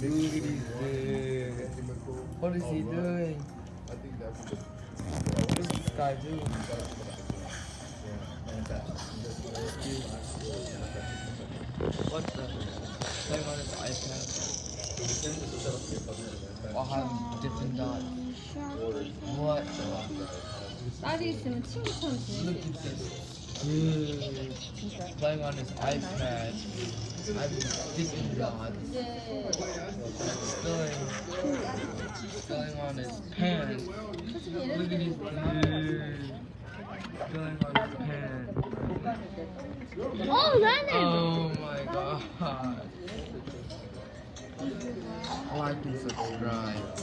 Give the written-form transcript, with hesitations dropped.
Look at this dude. What is he doing? What is this guy doing? What the? Playing on his iPad. Or have dippin dots. What the? 딸이 있으면 친구처럼 Look 지내지. at this. Dude. Playing on his iPad. I'm dippin dots. 이제 Spilling on his pants. Look at his dude. Spilling on his pants. 나는. Oh my god. Like and subscribe.